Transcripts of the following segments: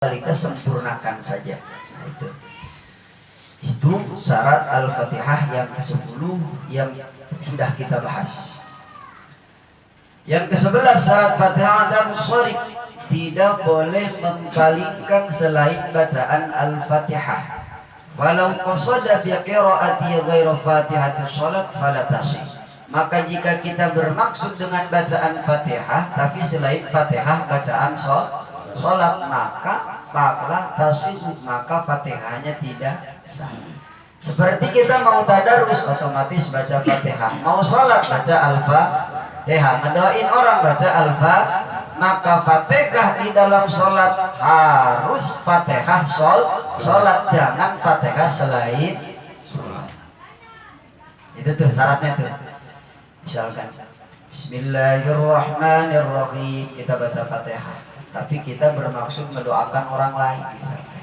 kita sempurnakan saja. Nah, itu syarat Al-Fatihah yang ke-10 yang sudah kita bahas. Yang ke-11 syarat Fatihah dan Sharif, tidak boleh mempalingkan selain bacaan Al-Fatihah. Falau qasada bi qiraati ghairu Fatihati shalat fala tasih. Maka jika kita bermaksud dengan bacaan Fatihah tapi selain Fatihah bacaan sholat, maka fala tasih, maka Fatihahnya tidak sah. Seperti kita mau tadarus otomatis baca Fatihah, mau sholat baca Al-Fatihah, ngedoain orang baca Al-Fatihah, maka Fatihah di dalam sholat harus Fatihah sholat, jangan Fatihah selain sholat. Itu tuh syaratnya tuh. Misalkan Bismillahirrahmanirrahim, kita baca Fatihah tapi kita bermaksud mendoakan orang lain misalkan,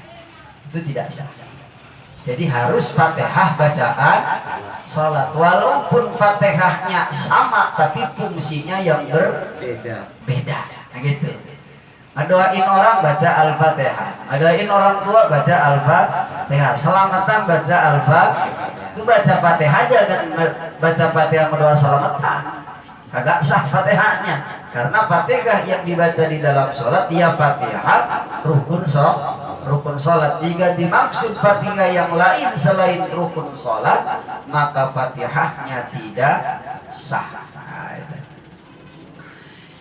itu tidak sah. Jadi harus Fatihah bacaan salat, walaupun Fatihahnya sama tapi fungsinya yang berbeda. Nah gitu. Ngedoain orang baca Al-Fatihah, ngedoain orang tua baca Al-Fatihah, selamatan baca Al-Fatihah. Itu baca Fatihah aja dan baca Fatihah mendoa selamatan, kagak sah Fatihahnya. Karena Fatihah yang dibaca di dalam sholat dia Fatihah rukun sholat. Jika dimaksud Fatihah yang lain selain rukun sholat, maka Fatihahnya tidak sah.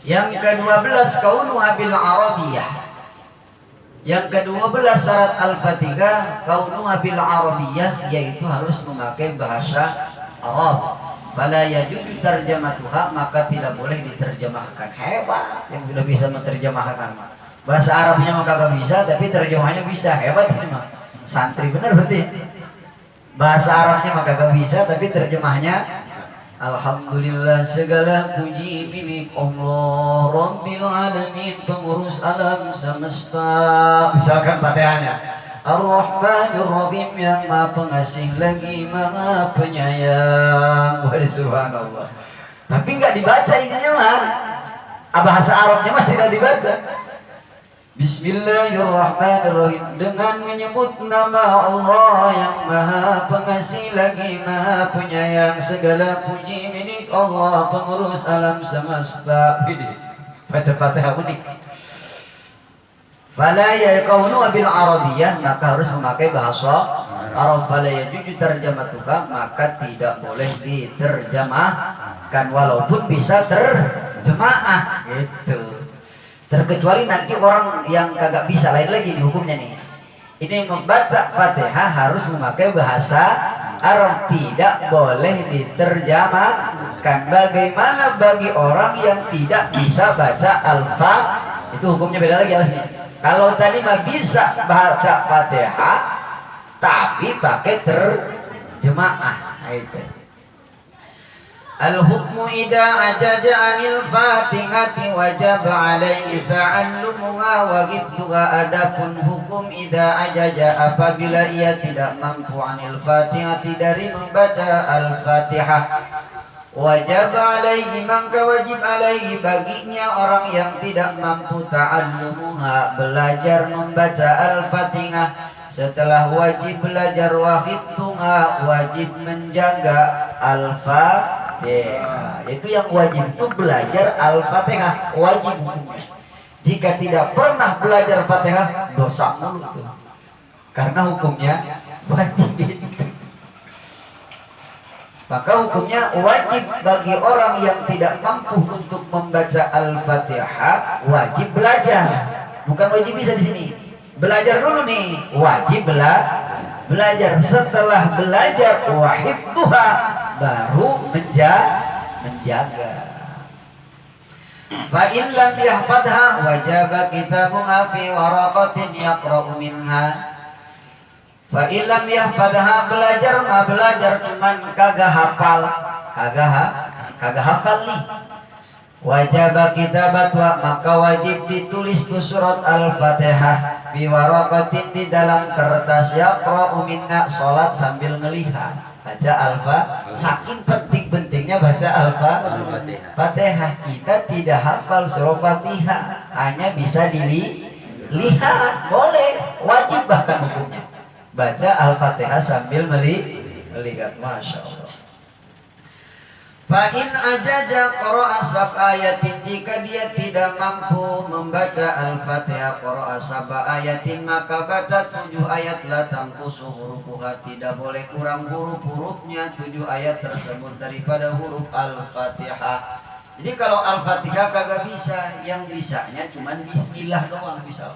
Yang ke-12 kaunuha bil arabiyah. Yang ke-12 syarat Al-Fatihah kaunuha bil arabiyah, yaitu harus memakai bahasa Arab. Fala yajuzu tarjamatuha, maka tidak boleh diterjemahkan. Hebat yang sudah bisa menerjemahkan. Bahasa Arabnya maka gak bisa, tapi terjemahnya bisa. Hebat ini mah. Santri benar berarti. Bahasa Arabnya maka gak bisa, tapi terjemahnya Alhamdulillah segala puji milik Allah Rabbil Alamin, pengurus alam semesta. Misalkan Fatihahnya Ar-Rahmanir Rahim, yang maha pengasih lagi maha penyayang. Waduh subhanallah. Tapi nggak dibaca isinya mah. Bahasa Arabnya mah tidak dibaca. Bismillahirrahmanirrahim, dengan menyebut nama Allah yang maha pengasih lagi maha penyayang, segala puji milik Allah pengurus alam semesta. Baca Fatihah unik. Fala yakunu bil arabiyah, maka harus memakai bahasa Arab. Fala yajuzu tarjamatuha, maka tidak boleh diterjemahkan walaupun bisa terjemaah gitu. Terkecuali nanti orang yang kagak bisa, lain lagi nih hukumnya nih. Ini membaca Fatihah harus memakai bahasa Arab, tidak boleh diterjemahkan. Bagaimana bagi orang yang tidak bisa baca Al-Fatihah? Itu hukumnya beda lagi alasnya. Kalau tadi mah bisa baca Fatihah tapi pakai terjemaah. Itu. Al-hukmu idza ajaja 'anil Fatihati wajib 'alaihi ta'allumuha wa ghibtuha. Adapun hukum idza ajaja, apabila ia tidak mampu 'anil Fatihati dari membaca Al-Fatihah, wajib alaihi, maka wajib alaihi baginya orang yang tidak mampu ta'allumuha, belajar membaca Al-Fatihah. Setelah wajib belajar wahibtuha, wajib menjaga Al-Fatihah. Itu yang wajib itu belajar Al-Fatihah, wajib hukumnya. Jika tidak pernah belajar Fatihah dosa mulu, karena hukumnya wajib. Maka hukumnya wajib bagi orang yang tidak mampu untuk membaca Al-Fatihah, wajib belajar. Bukan wajib bisa di sini. Belajar dulu nih, wajib belajar. Setelah belajar wahibtuha, baru menjaga. Fa in lam yahfadha wajaba kitabuha fi waraqatin yaqra'u minha. Fa illam yahfadha, belajar cuman kagak hafal nih. Wajib kitabatwa, maka wajib ditulis tuh surat Al-Fatihah fi waraqatin, di dalam kertas, yaqra'u minha, salat sambil ngelihat baca Al-Fatihah. Saking penting-pentingnya baca Al-Fatihah. Kita tidak hafal surah Fatihah, hanya bisa lihat, boleh, wajib bahkan hukumnya. Baca Al-Fatihah sambil melihat, masya Allah. Fa'in ajaja qara'a ayatin, jika dia tidak mampu membaca Al-Fatihah qara'a ayatin, maka baca 7 ayat, la tangkusu hurufuha, tidak boleh kurang huruf-hurufnya 7 ayat tersebut daripada huruf Al-Fatihah. Jadi kalau Al-Fatihah kagak bisa, yang bisanya cuman bismillah doang bisa.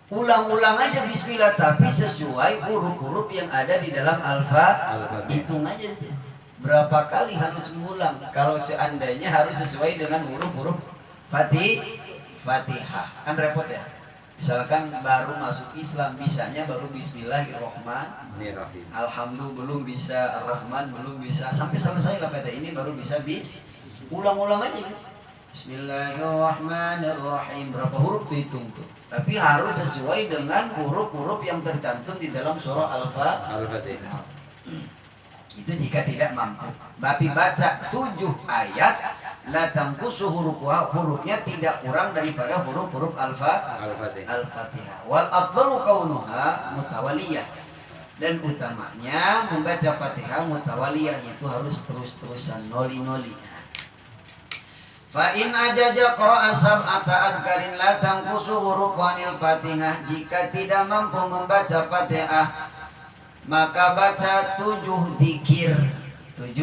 Ulang-ulang aja bismillah, tapi sesuai huruf-huruf yang ada di dalam Al-Fatihah. Hitung aja tuh. Berapa kali harus mengulang kalau seandainya harus sesuai dengan huruf-huruf Fatihah. Kan repot ya. Misalkan baru masuk Islam, bisanya baru Bismillahirrahmanirrahim. Alhamdulillah belum bisa, Ar-Rahman belum bisa, sampai selesai lah PT ini baru bisa ulang-ulang aja kan. Bismillahirrahmanirrahim, berapa huruf dihitung tuh. Tapi harus sesuai dengan huruf-huruf yang tercantum di dalam surah Al-Fatihah. Itu jika tidak mampu. Babi baca 7 ayat, la tangkusu hurufnya tidak kurang daripada huruf-huruf Al-Fatihah. Wal afdalu kaunuha mutawaliyah. Dan utamanya membaca Fatihah mutawaliyah, itu harus terus-terusan, noli-noli. Fa in ajaja qara'a sab'ata adkarin la tangkusu hurufanil Fatihah, jika tidak mampu membaca Fatihah maka baca 7 dikir. 7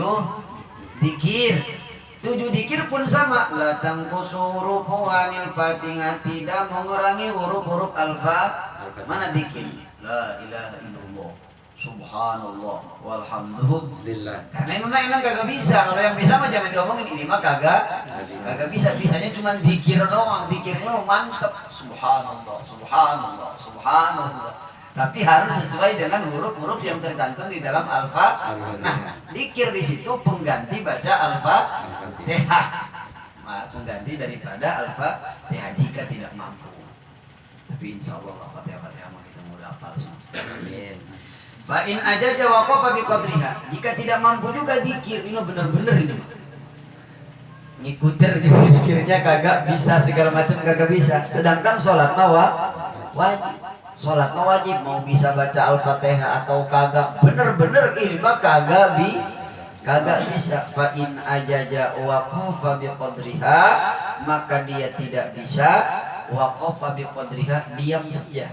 dikir pun sama, la tangkusu hurufanil Fatihah, tidak mengurangi huruf-huruf Al-Fatihah. Mana dikir? La ilaha illallah, subhanallah, walhamdulillah. Karena memang kagak bisa. Kalau yang bisa mah jangan diomongin, ini mah kagak bisa. Bisanya cuma dikir doang. Dikirnya mantep, subhanallah, subhanallah, subhanallah. Tapi harus sesuai dengan huruf-huruf yang tercantum di dalam Al-Fatihah. Nah, dikir di situ pengganti baca Al-Fatihah. Pengganti daripada Al-Fatihah jika tidak mampu. Tapi insya Allah Al-Fatihah kita mulai hafal semua. Amin. Fa in ajaja waqafa bi qadriha, jika tidak mampu juga dikir. Ini benar-benar ini. Ngikutir juga dikirnya kagak bisa, segala macam kagak bisa. Sedangkan sholat wajib. Sholat wajib, mau bisa baca Al-Fatihah atau kagak, bener-bener ini mah kagak bisa. Fa in ajaja waqafa bi qadriha, maka dia tidak bisa. Waqafa bi qadriha, diam saja.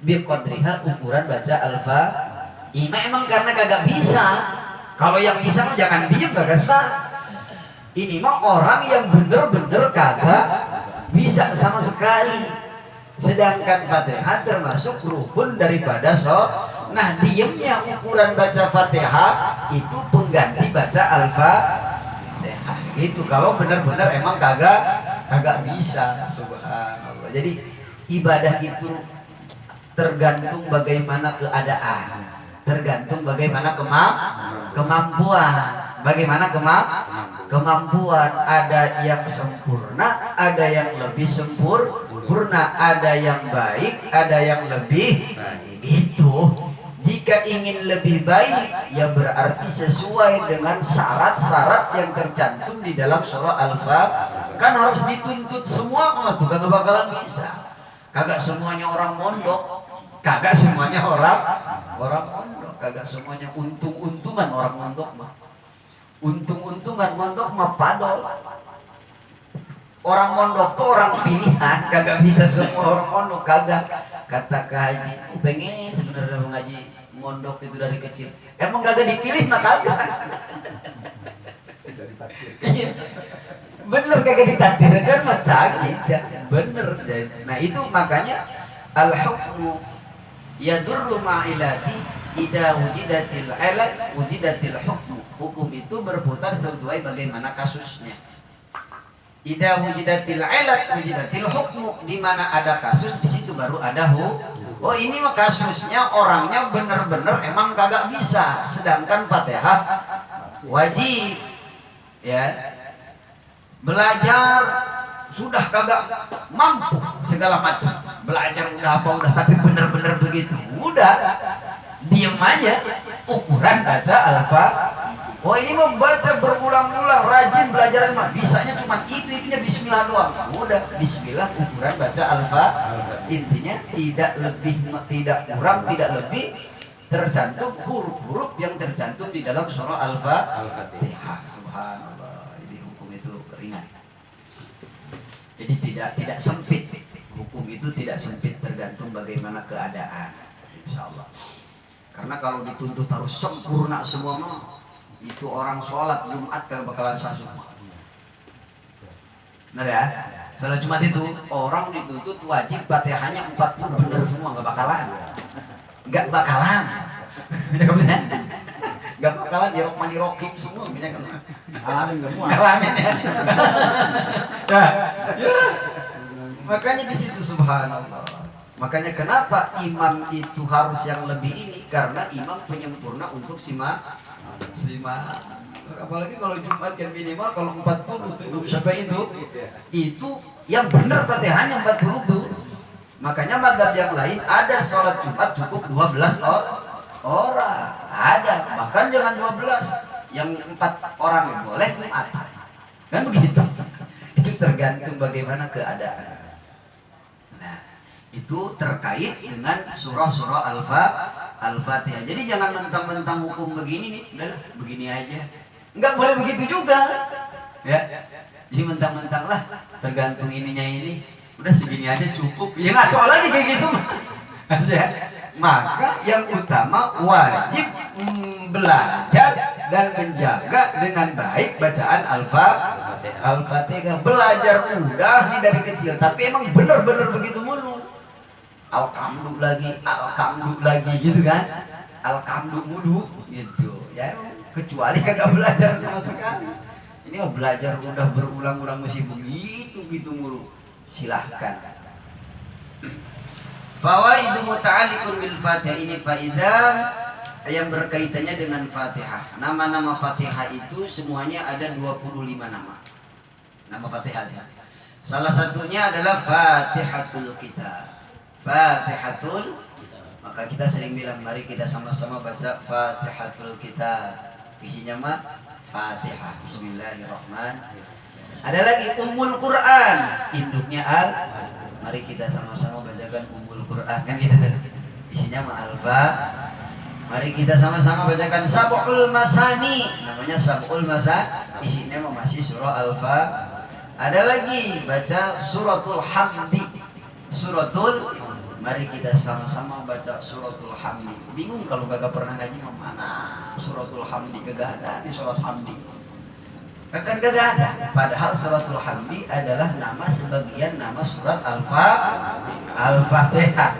Bi qadriha, ukuran baca Al-Fatihah. Ini emang karena kagak bisa. Kalau yang bisa mah jangan diam, kagak sah. Ini mah orang yang bener-bener kagak bisa sama sekali. Sedangkan Fatihah termasuk rukun daripada sholat. Nah, diamnya ukuran baca Fatihah itu pengganti baca Al-Fatihah. Itu kalau benar-benar emang kagak bisa. Subhanallah. Jadi ibadah itu tergantung bagaimana keadaan, tergantung bagaimana kemampuan. Bagaimana kemampuan, ada yang sempurna, ada yang lebih sempurna, ada yang baik, ada yang lebih baik. Itu jika ingin lebih baik, ya berarti sesuai dengan syarat-syarat yang tercantum di dalam surah Al-Fatihah. Kan harus dituntut semua, tuh kagak bakalan bisa. Kagak semuanya orang mondok, kagak semuanya orang mondok, kagak semuanya untung-untungan orang mondok mah. Untung-untungan mondok mah padol. Orang mondok tuh orang pilihan, kagak bisa semua orang mondok, kagak. Kata Kak Haji, pengen sebenarnya mengaji mondok itu dari kecil. Emang kagak dipilih mah kagak. Bener kagak ditakdirkan mah tidak. Bener. Nah itu makanya al-hukmu yadurru ma'ilati idza wujidatil ilat wujidatil hukmu. Hukum itu berputar sesuai bagaimana kasusnya. Idza wujidatil ilat wujidatil hukmu, di mana ada kasus di situ baru ada hukum. Oh ini mah kasusnya orangnya bener-bener emang kagak bisa, sedangkan Fatihah wajib. Ya. Belajar sudah kagak mampu segala macam. Belajar udah apa udah, tapi bener-bener begitu. Udah diam aja, ukuran baca Al-Fatihah. Oh ini mau baca berulang-ulang, rajin belajar mah. Bisanya cuma itunya bismillah doang. Udah bismillah ukuran baca intinya tidak lebih, tidak kurang, tidak lebih, tercantum huruf-huruf yang tercantum di dalam surah Al-Fatihah. Subhanallah, ini hukum itu ringan. Jadi tidak sempit. Hukum itu tidak sempit, tergantung bagaimana keadaan. Insyaallah. Karena kalau dituntut harus sempurna semua mah, itu orang sholat Jumat gak bakalan sah semua. Benar ya? Sholat Jumat itu orang dituntut wajib Fatihahnya 40 benar semua, gak bakalan. Gak bakalan. Gak bakalan dirok mani rokib semua banyak kan. Alamin semua. Alamin ya. Nah, ya. Makanya di situ subhanallah. Makanya kenapa imam itu harus yang lebih ini, karena imam penyempurna untuk simak. Apalagi kalau Jumat kan minimal kalau 40 tuh siapa itu yang benar Fatihahnya 40 tuh. Makanya mazhab yang lain ada sholat Jumat cukup 12 orang, ada bahkan jangan 12, yang 4 orang yang boleh Jumat kan begitu. Itu tergantung bagaimana keadaan. Nah itu terkait dengan surah-surah Al-Fatihah. Jadi jangan mentang-mentang hukum begini nih, udahlah begini aja. Enggak boleh begitu juga. Ya. Jadi mentang-mentang lah tergantung ininya ini, udah segini aja cukup. Ya ngaco lagi kayak gitu. Maka yang utama wajib belajar dan menjaga dengan baik bacaan Al-Fatihah. Belajar mudah nih dari kecil, tapi emang benar-benar begitu mulu. Alkamdu lagi gitu kan, alkamdu mudu gitu ya, kecuali kagak belajar sama sekali. Ini mau belajar udah berulang-ulang masih begitu mulu, silahkan. Fawaidu muta'alliqun bil Fatihah, ini faidah yang berkaitannya dengan Fatihah. Nama-nama Fatihah itu semuanya ada 25 nama Fatihah. Salah satunya adalah Fatihatul Kitab. Fatihatul, maka kita sering bilang mari kita sama-sama baca Fatihatul Kitab. Isinya mah Fatihah. Bismillahirrahmanirrahim. Ada lagi Ummul Quran, induknya Al. Mari kita sama-sama bacakan Ummul Quran, kan gitu. Isinya mah Alfa. Mari kita sama-sama bacakan Sab'ul Masani, namanya Sab'ul Masa, isinya mah masih surah Alfa. Ada lagi baca Suratul Hamdi. Mari kita sama-sama baca Suratul Hamdi. Bingung kalau kagak pernah ngaji mana Suratul Hamdi, kagak ada di surat Hamdi. Kagak ada. Padahal Suratul Hamdi adalah nama sebagian nama surat Al-Fatihah.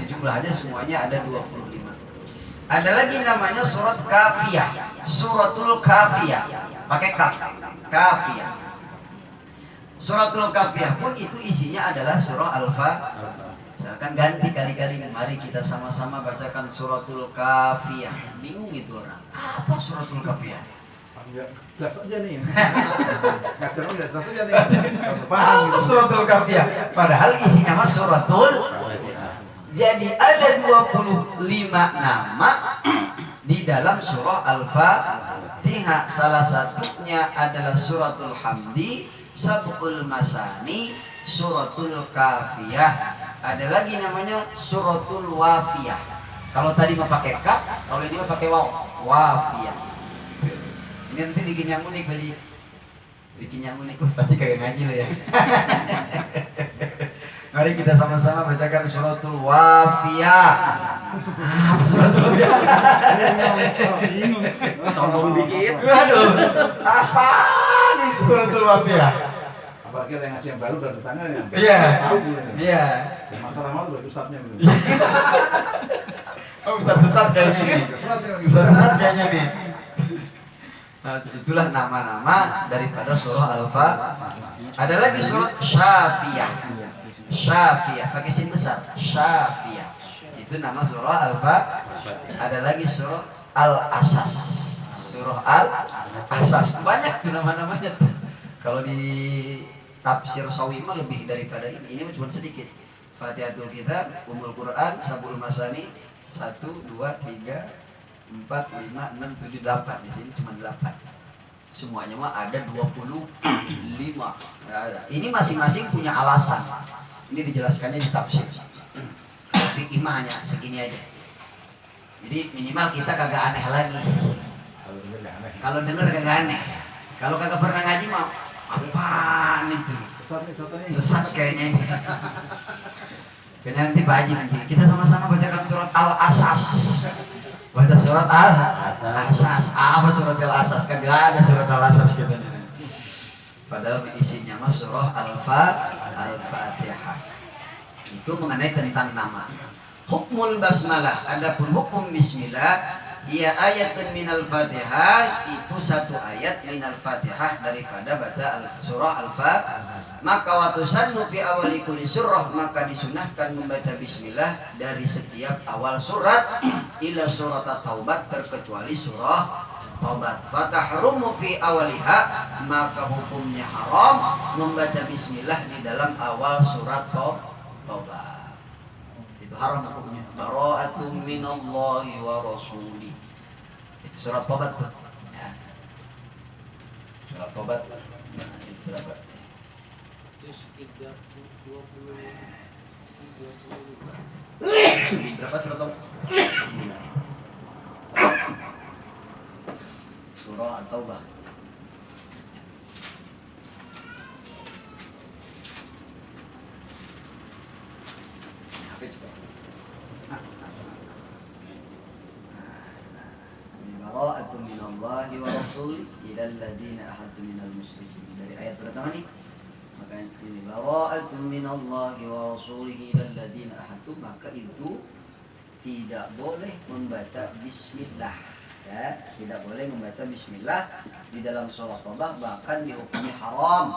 Jumlahnya semuanya ada 25. Ada lagi namanya surat Kafiyah. Suratul Kafiyah. Pakai kaf. Kafiyah. Suratul Kafiyah pun itu isinya adalah surah Al-Fatihah. Misalkan ganti kali-kali, mari kita sama-sama bacakan Suratul Kafiyah. Bingung itu orang, apa Suratul Kafiyah? Jelas aja nih. Ngajar jelas aja nih. Paham gitu. Suratul Kafiyah. Padahal isinya mah Suratul. Jadi ada 25 nama di dalam surah Al-Fatihah. Salah satunya adalah Suratul Hamdi, Sab'ul Masani, Suratul Kafiyah. Ada lagi namanya Suratul Wafiyah. Kalau tadi mau pakai kaf, kalau ini mau pakai waw. Wafiyah. Ini nanti bikin yang unik kali. Bikin yang unik, pasti kagak ngaji lo ya. Mari kita sama-sama bacakan Suratul Wafiyah. Suratul Wafiyah. Sombong dikit. Waduh, apa nih Suratul Wafiyah? Apalagi ada yang ngasih yang baru dan bertanya ya. Iya. Masalah malu buat ustadznya. Oh, ustadz sesat kayaknya nih. Ustadz sesat kayaknya nih. Nah, itulah nama-nama daripada surah Al-Fatihah. Ada lagi surat Syafiyah. Syafiyah pakai sin besar. Syafiyah. Itu nama surah Al-Fatihah. Ada lagi surah Al-Asas. Surah Al-Asas. Banyak tuh nama-namanya. Kalau di tafsir Sawi mah lebih daripada ini. Ini cuma sedikit. Fatihatul Kitab, Ummul Quran, Sab'ul Masani, 1, 2, 3, 4, 5, 6, 7, 8. Di sini cuma 8. Semuanya mah ada 25. Ini masing-masing punya alasan. Ini dijelaskannya di tafsir. Tapi imahnya segini aja. Jadi minimal kita kagak aneh lagi. Kalau denger kagak aneh. Kalau kagak pernah ngaji mah apaan itu? Sesat kayaknya ini. Kayaknya nanti Pak Haji nanti kita sama-sama bacakan surat Al-Asas. Baca surat Al-Asas. Apa surat Al-Asas? Kagak ada surat Al-Asas katanya. Padahal isinya mah surah Al-Fatihah. Itu mengenai tentang nama. Hukmul basmalah, adapun hukum bismillah, ia ayatun minal Fatihah, itu satu ayat minal Fatihah daripada baca surah Al-Fatihah. Maka watusannu fi awali kulli surah, maka disunahkan membaca bismillah dari setiap awal surat ila surat Taubat terkecuali surah Taubat. Fatahrumu fi awaliha, maka hukumnya haram membaca bismillah di dalam awal surat Taubat. Itu haram hukumnya. Bara'atum minallahi wa rasulih. Itu surat Taubat tuh. Ya. Surat Taubat. Nah, itu berapa? Berapa surat Taubat? Surah At-Taubah. HP cepat. Bara'atun minallahi wa rasulih ilal ladzina ahadtu minal musyrikin. Dari ayat pertama nih. Maka ini bara'atun minallahi wa rasulihi ilal ladzina ahadtu, maka itu tidak boleh membaca bismillah. Ya, tidak boleh membaca bismillah di dalam surah Taubah, bahkan dihukumi haram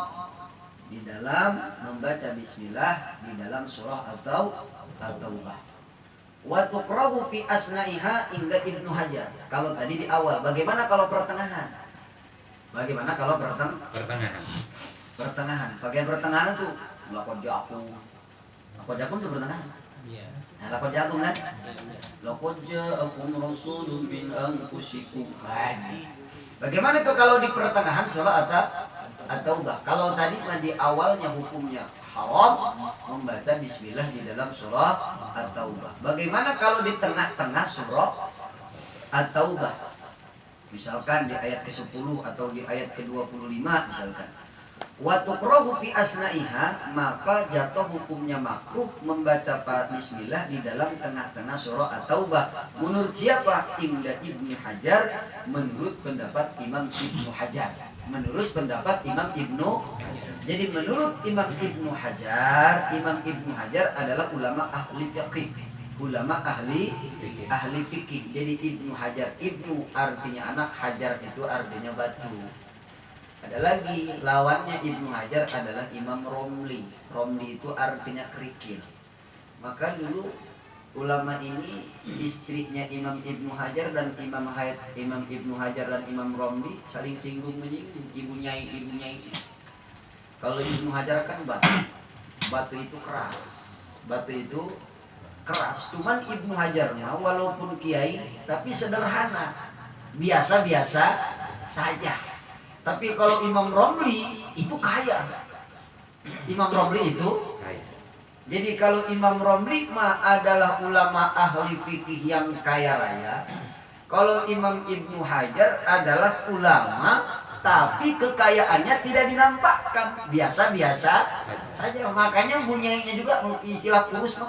di dalam membaca bismillah di dalam surah At-Taubah. Wa tuqrahu fi asna'iha inda Ibnu Hajar. Kalau tadi di awal, bagaimana kalau pertengahan? Bagaimana kalau pertengahan? Bagian pertengahan tuh laqad ja'akum. Laqad ja'akum itu pertengahan. Iya. Nah, laqad ja'akum kan? Laqad ja'akum rasulun min anfusikum. Bagaimana tuh kalau di pertengahan surah At-Taubah? Kalau tadi di awalnya hukumnya haram membaca bismillah di dalam surah At-Taubah. Bagaimana kalau di tengah-tengah surah At-Taubah? Misalkan di ayat ke-10 atau di ayat ke-25 misalkan. Wa tuqrahu fi asna'iha, maka jatuh hukumnya makruh membaca bismillah di dalam tengah-tengah surah At-Taubah. Menurut siapa? Inda Ibnu Hajar, menurut pendapat Imam Ibnu Hajar. Jadi menurut Imam Ibnu Hajar adalah ulama ahli fiqih. Ahli fikih. Jadi Ibnu Hajar, Ibnu artinya anak, Hajar itu artinya batu. Ada lagi lawannya Ibnu Hajar adalah Imam Romli. Romli itu artinya kerikil. Maka dulu ulama ini istrinya Imam Ibnu Hajar dan Imam Ibnu Hajar dan Imam Romli saling singgung menyinggung. Ibu nyai. Kalau Ibnu Hajar kan batu itu keras. Cuman Ibnu Hajarnya walaupun kiai tapi sederhana, biasa-biasa saja. Tapi kalau Imam Romli itu kaya. Jadi kalau Imam Romli mah adalah ulama ahli fikih yang kaya raya. Kalau Imam Ibnu Hajar adalah ulama tapi kekayaannya tidak dinampakkan, biasa-biasa saja. Makanya bunyainya juga istilah kurus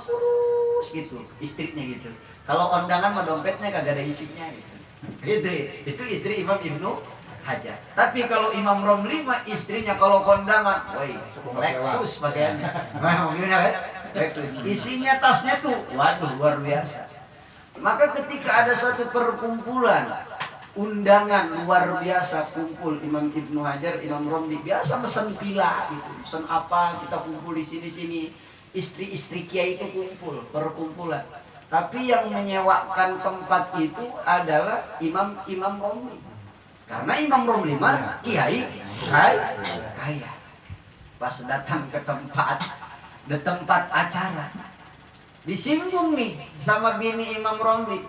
gitu, istrinya gitu. Kalau kondangan mah dompetnya kagak ada isinya gitu. Itu istri Imam Ibnu Hajar. Tapi kalau Imam Romli mah istrinya kalau kondangan, woi, Lexus pakaiannya. Mobilnya kan? Lexus. Isinya tasnya tuh, waduh luar biasa. Maka ketika ada suatu perkumpulan undangan luar biasa kumpul Imam Ibnu Hajar, Imam Romli biasa mesen pila gitu. Mesen apa kita kumpul di sini. Istri-istri kiai itu kumpul, perkumpulan. Tapi yang menyewakan tempat itu adalah Imam Romli. Karena Imam Romli mah kiai kaya. Pas datang ke tempat acara, disinggung nih sama bini Imam Romli.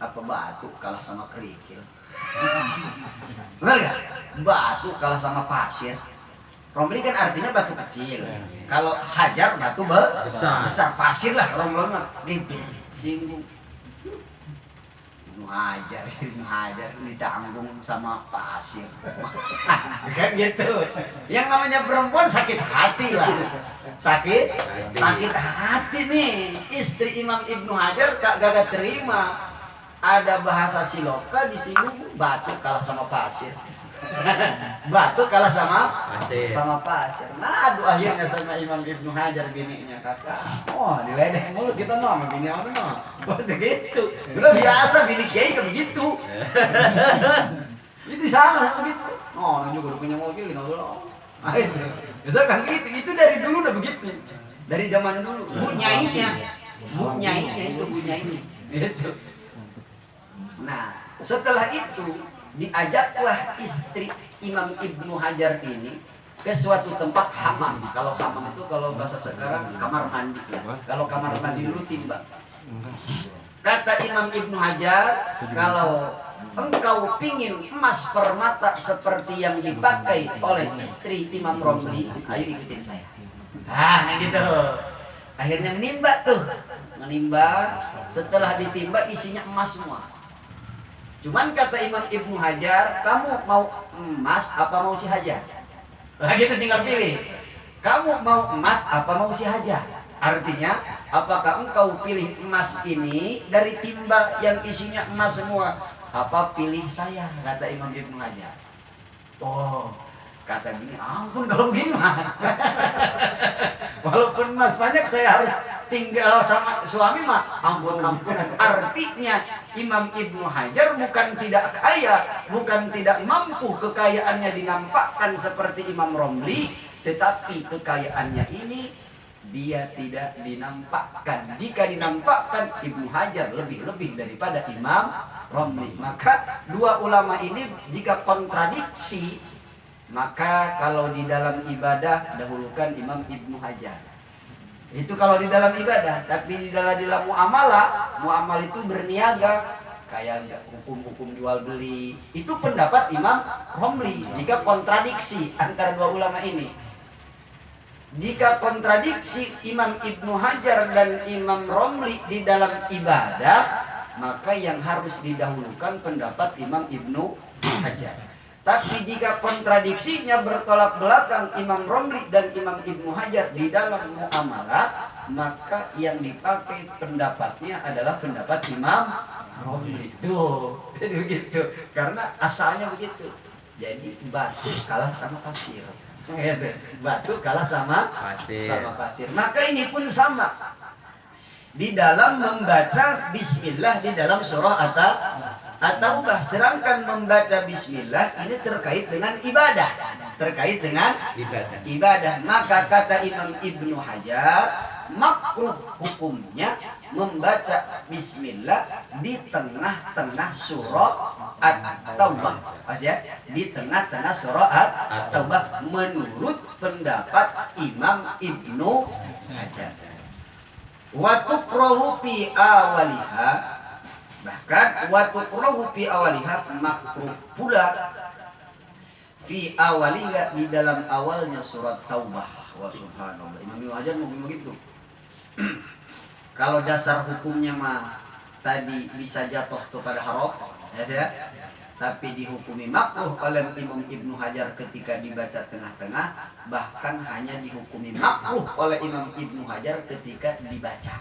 apa batu kalah sama kerikil. Benar gak? Batu kalah sama pasir. Romli kan artinya batu kecil. Kalau hajar batu besar pasir lah romlon gitu. Singgung. Hajar, istri hajar ditanggung sama pasir. Kan gitu. Yang namanya perempuan sakit hati lah. Sakit hati nih. Istri Imam Ibnu Hajar gak terima. Ada bahasa Siloka disinggung batu kalah sama pasir. Batu kalah sama pasir. Nah, aduh akhirnya sama Imam Ibnu Hajar bininya kakak. Oh, diledek mulu kita sama bini orang no. Begitu. Udah biasa bini kiai kayak begitu. Itu sama begitu. Oh, juga udah punya mobil nggak dulu. Misalkan gitu, itu dari dulu udah begitu. Dari zaman dulu. Bu nyainya itu. Gitu. Nah, setelah itu diajaklah istri Imam Ibnu Hajar ini ke suatu tempat hamam. Kalau hamam itu kalau bahasa sekarang kamar mandi ya. Kalau kamar mandi dulu timba. Kata Imam Ibnu Hajar, kalau engkau pingin emas permata seperti yang dipakai oleh istri Imam Romli, ayo ikutin saya. Gitu. Akhirnya menimba. Setelah ditimba isinya emas semua. Cuman kata Imam Ibnu Hajar, kamu mau emas apa mau si Hajar? Nah gitu tinggal pilih. Kamu mau emas apa mau si Hajar? Artinya, apakah engkau pilih emas ini dari timba yang isinya emas semua? Apa pilih saya? Kata Imam Ibnu Hajar. Oh, kata gini, ampun kalau begini mah. Walaupun emas banyak saya harus tinggal sama suami mah ampun. Artinya Imam Ibnu Hajar bukan tidak kaya, bukan tidak mampu kekayaannya dinampakkan seperti Imam Romli, tetapi kekayaannya ini dia tidak dinampakkan. Jika dinampakkan Ibnu Hajar lebih daripada Imam Romli. Maka dua ulama ini jika kontradiksi, maka kalau di dalam ibadah dahulukan Imam Ibnu Hajar. Itu kalau di dalam ibadah, tapi di dalam muamalah itu berniaga, kayak hukum jual beli. Itu pendapat Imam Romli. Jika kontradiksi antara dua ulama ini, jika kontradiksi Imam Ibnu Hajar dan Imam Romli di dalam ibadah, maka yang harus didahulukan pendapat Imam Ibnu Hajar. Tapi jika kontradiksinya bertolak belakang Imam Romli dan Imam Ibnu Hajar di dalam muamalah, maka yang dipakai pendapatnya adalah pendapat Imam Romli. Jadi begitu. Karena asalnya begitu. Jadi batu kalah sama pasir. Batu kalah sama pasir. Maka ini pun sama. Di dalam membaca bismillah di dalam surah At-Taubah, sedangkan membaca bismillah ini terkait dengan ibadah. Maka kata Imam Ibnu Hajar, makruh hukumnya membaca bismillah di tengah-tengah surah At-Taubah. Di tengah-tengah surah At-Taubah menurut pendapat Imam Ibnu Hajar. Wa tukrahu fi awaliha, bahkan wa tukrahu fi awaliha, makruh pula fi awaliha di dalam awalnya surat Taubah. Wa subhanallah, Imam Ibnu Hajar mau begitu. Kalau dasar hukumnya mah tadi bisa jatuh kepada haram, ya. Tapi dihukumi makruh oleh Imam Ibnu Hajar ketika dibaca tengah-tengah, bahkan hanya dihukumi makruh oleh Imam Ibnu Hajar ketika dibaca.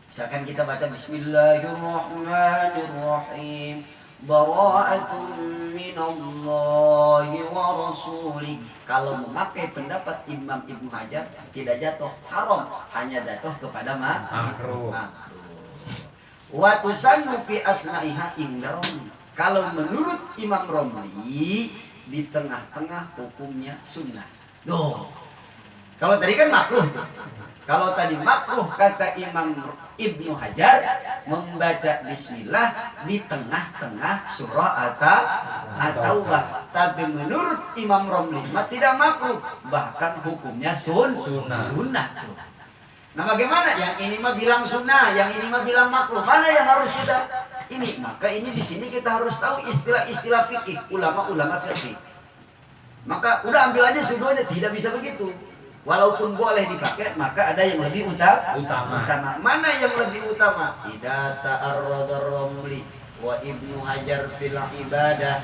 Misalkan kita baca Bismillahirrahmanirrahim, bara'atun minallahi wa rasulih. Kalau memakai pendapat Imam Ibnu Hajar tidak jatuh haram, hanya jatuh kepada makruh. Wa tusannu fi asna'iha inda Romli. Kalau menurut Imam Romli di tengah-tengah hukumnya sunnah. Kalau tadi kan makruh. Kalau tadi makruh kata Imam Ibnu Hajar membaca bismillah di tengah-tengah surah At-Taubah. Tapi menurut Imam Romli tidak makruh, bahkan hukumnya sunnah. Nah bagaimana? Yang ini mah bilang sunnah, yang ini mah bilang makruh. Mana yang harus kita ini. Maka ini di sini kita harus tahu istilah-istilah fikih, ulama-ulama fikih. Maka udah ambil aja semuanya, tidak bisa begitu. Walaupun boleh dipakai, maka ada yang lebih utama. Mana yang lebih utama? Idza ta'arrada Romli wa Ibnu Hajar fil ibadah,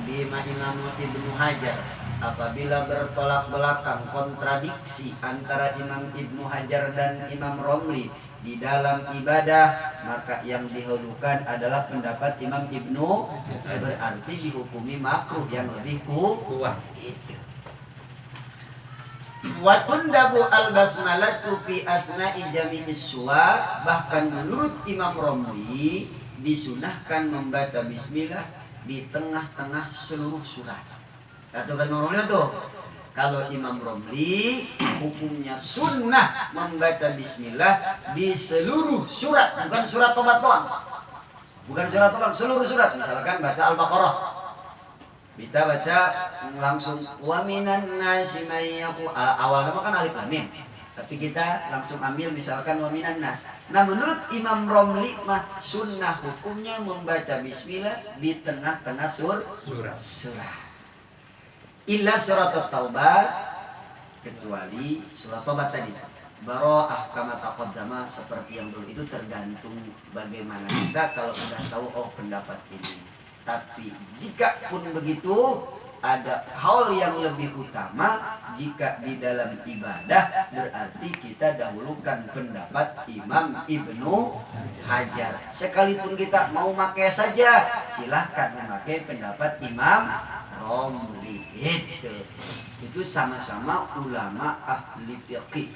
udima Imam Ibnu Hajar. Apabila bertolak belakang, kontradiksi antara Imam Ibnu Hajar dan Imam Romli di dalam ibadah, maka yang dihulukan adalah pendapat Imam Ibnu, berarti dihukumi makruh yang lebih kuat. Itu. Wa tundabu al-basmalatu fi asna'i jami'is suwar, bahkan menurut Imam Romli disunahkan membaca bismillah di tengah-tengah seluruh surat. Katakan Imam Romli tuh. Kalau Imam Romli hukumnya sunnah membaca bismillah di seluruh surat, bukan surat tobat doang. Bukan surat tobat, seluruh surat. Misalkan baca Al-Baqarah, kita baca langsung wa minan nasi may yaqul, awalnya kan alif lam mim. Tapi kita langsung ambil misalkan wa minan nas. Nah, menurut Imam Romli mah sunnah hukumnya membaca bismillah di tengah-tengah surah. Illa surat At-Taubah, kecuali surat Taubat tadi. Bara'ah kama taqaddama, seperti yang dulu itu tergantung bagaimana kita kalau sudah tahu pendapat ini. Tapi jika pun begitu, ada hal yang lebih utama jika di dalam ibadah, berarti kita dahulukan pendapat Imam Ibnu Hajar. Sekalipun kita mau pakai saja, silahkan memakai pendapat Imam Romli. Itu sama-sama ulama ahli fiqih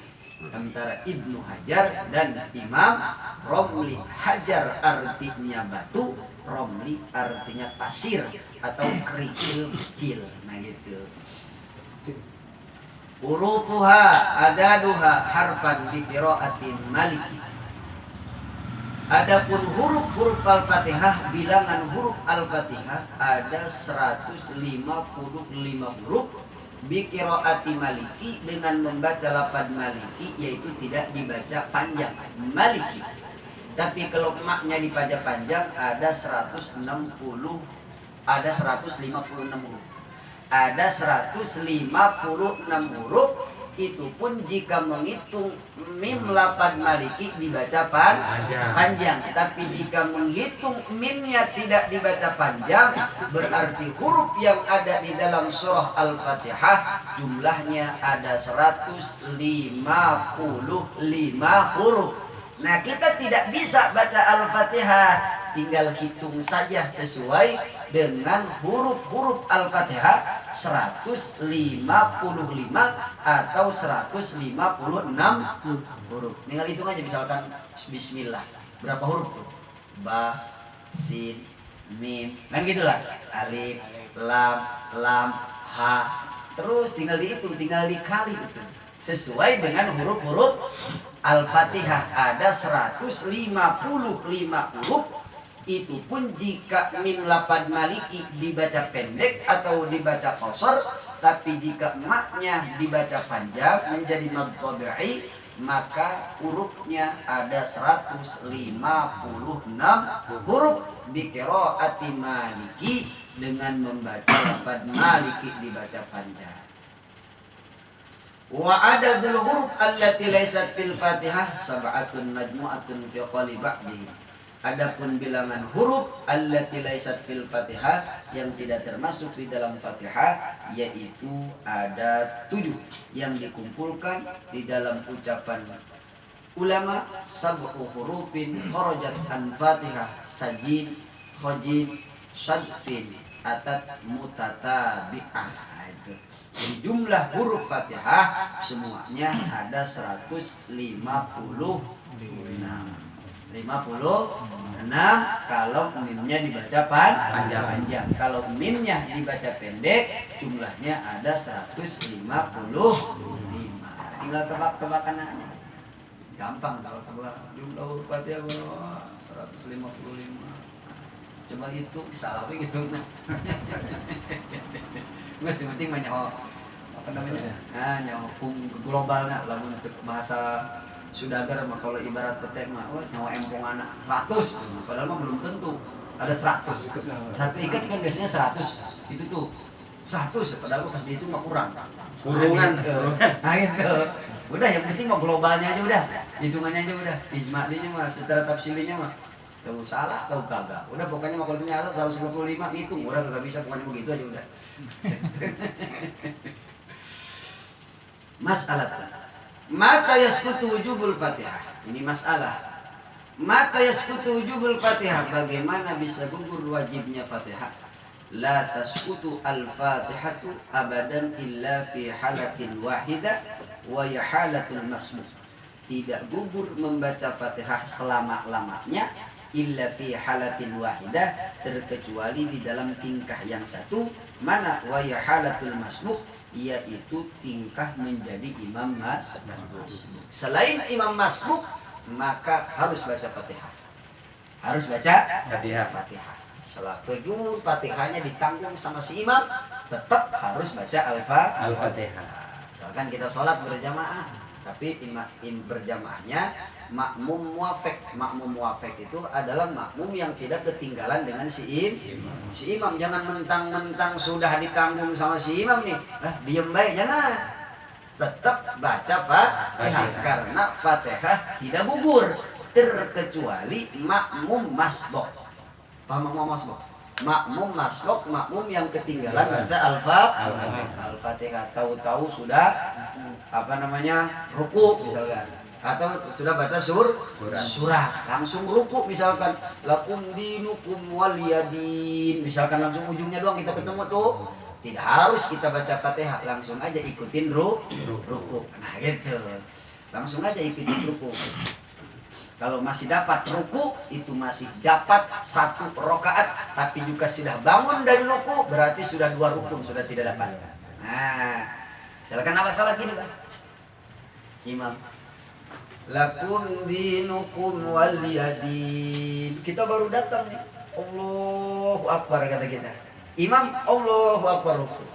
antara Ibnu Hajar dan Imam Romli. Hajar artinya batu, Romli artinya pasir atau kerikil kecil. Nah gitu. Urutuha adaduha harfan bi qiraatin maliki. Adapun huruf-huruf Al-Fatihah, bilangan huruf Al-Fatihah ada 155 huruf bi qiraati maliki, dengan membaca lafaz maliki, yaitu tidak dibaca panjang maliki. Tapi kalau maknya dibaca panjang ada 156 huruf. Ada 156 huruf. Itu pun jika menghitung mim lafaz maliki dibaca panjang. Tapi jika menghitung mimnya tidak dibaca panjang, berarti huruf yang ada di dalam surah Al-Fatihah jumlahnya ada 155 huruf. Nah, kita tidak bisa baca Al-Fatihah, tinggal hitung saja sesuai dengan huruf-huruf Al-Fatihah 155 atau 156 huruf. Tinggal hitung aja, misalkan bismillah. Berapa huruf tuh? Ba, sin, mim. Kan gitulah. Alif, lam, ha. Terus tinggal dihitung, tinggal dikali itu. Sesuai dengan huruf-huruf Al-Fatihah ada 155 huruf. Itu pun jika mim lafaz maliki dibaca pendek atau dibaca qasar. Tapi jika maknya dibaca panjang menjadi mad tabi'i, maka hurufnya ada 156 huruf bi qiraati maliki, dengan membaca lafaz maliki dibaca panjang. Wa adadul huruf allati laysat fil Fatihah sab'atun majmu'atun fi qali ba'di. Adapun bilangan huruf allati laysat fil Fatihah, yang tidak termasuk di dalam Fatihah, yaitu ada 7 yang dikumpulkan di dalam ucapan ulama. Sab'u hurufin kharajat an Fatihah sajid khajid sadfin atat mutatabi'ah. Di jumlah huruf Fatihah semuanya ada 156 kalau mimnya dibaca panjang. Kalau mimnya dibaca pendek jumlahnya ada 155. Tinggal tebak-tebakan aja. Gampang kalau tebak jumlah huruf Fatihah 155. Coba itu salah begitu. Mesti menyawa apa namanya? Nyawa global lamun bahasa sudah agar mah kalau ibarat petek mah nyawa empong anak 100, padahal mah belum tentu ada 100. Satu ikat kan biasanya 100, itu tuh 100, padahal pas dihitung mah kurang. Kurungan. Nah gitu. Udah yang penting mah globalnya aja udah, hitungannya aja udah, ijma'nya mah secara tafsirnya mah tahu salah tahu kagak. Udah pokoknya mah kalau ternyata 155 hitung, udah kagak bisa pokoknya begitu aja udah. Masalah mata yaskutu wujubul Fatihah. Ini masalah. Mata yaskutu wujubul Fatihah, bagaimana bisa gugur wajibnya Fatihah? La taskutu al-Fatihatu abadan illa fi halatin wahidah wa ya halatul masmuk. Tidak gugur membaca Fatihah selama-lamanya illa fi halatin wahidah, terkecuali di dalam tingkah yang satu, mana wa ya halatul masmuk, yaitu tingkah menjadi imam masmuk. Selain imam masmuk maka harus baca Fatihah. Harus baca Fatihah. Selapun Fatihahnya ditanggung sama si imam, tetap harus baca Al-Fatihah. Misalkan kita sholat berjamaah, tapi berjamaahnya makmum muafek. Makmum muafek itu adalah makmum yang tidak ketinggalan dengan si imam. Jangan mentang-mentang sudah ditanggung sama si imam nih, diem baik, jangan. Tetap baca Fatihah, karena Fatihah tidak gugur terkecuali makmum masbuk. Paham makmum masbuk? Makmum masbuk, makmum yang ketinggalan baca Al-Fatihah. Tahu-tahu sudah ruku misalkan, atau sudah baca surah, langsung ruku misalkan, lakum dinukum waliyadin misalkan, langsung ujungnya doang kita ketemu tuh. Tidak harus kita baca Fatihah, langsung aja ikutin ruku. Nah gitu, langsung aja ikutin ruku. Kalau masih dapat ruku, itu masih dapat 1 rakaat, tapi juga sudah bangun dari ruku, berarti sudah 2 rukun, sudah tidak dapat. Nah, silakan apa salah sini, Pak? Imam. Lakum dinukum waliyadin. Kita baru datang nih. Allahu Akbar kata kita. Imam Allahu Akbar ruku.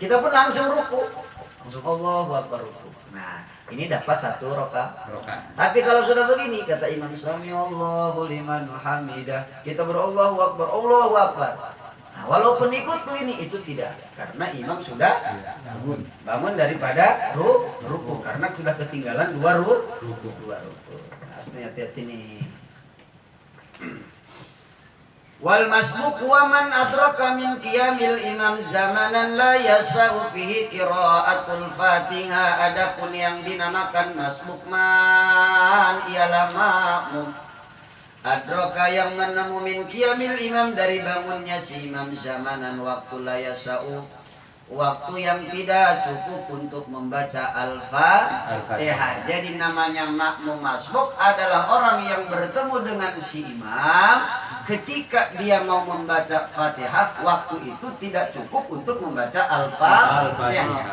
Kita pun langsung ruku. Langsung Allahu Akbar ruku. Nah, ini dapat 1 rakaat. Tapi kalau sudah begini, kata imam, sami Allahu liman hamidah, kita berallahu akbar, Allahu akbar. Nah, walaupun ikut ini, itu tidak, karena imam sudah bangun daripada ruku, karena sudah ketinggalan 2 ruku. Asli hati-hati nih. Wal masbuk wa man adraka min qiyamil imam zamanan la yasau fihi qiraatul Fatihah. Adapun yang dinamakan masbuk man ialah makmum adraka yang menemu min qiyamil imam, dari bangunnya si imam zamanan, waktu la yasau, waktu yang tidak cukup untuk membaca Al-Fatihah. Jadi namanya makmum masbuk adalah orang yang bertemu dengan si imam ketika dia mau membaca Fatihah, waktu itu tidak cukup untuk membaca Al-Fatihah.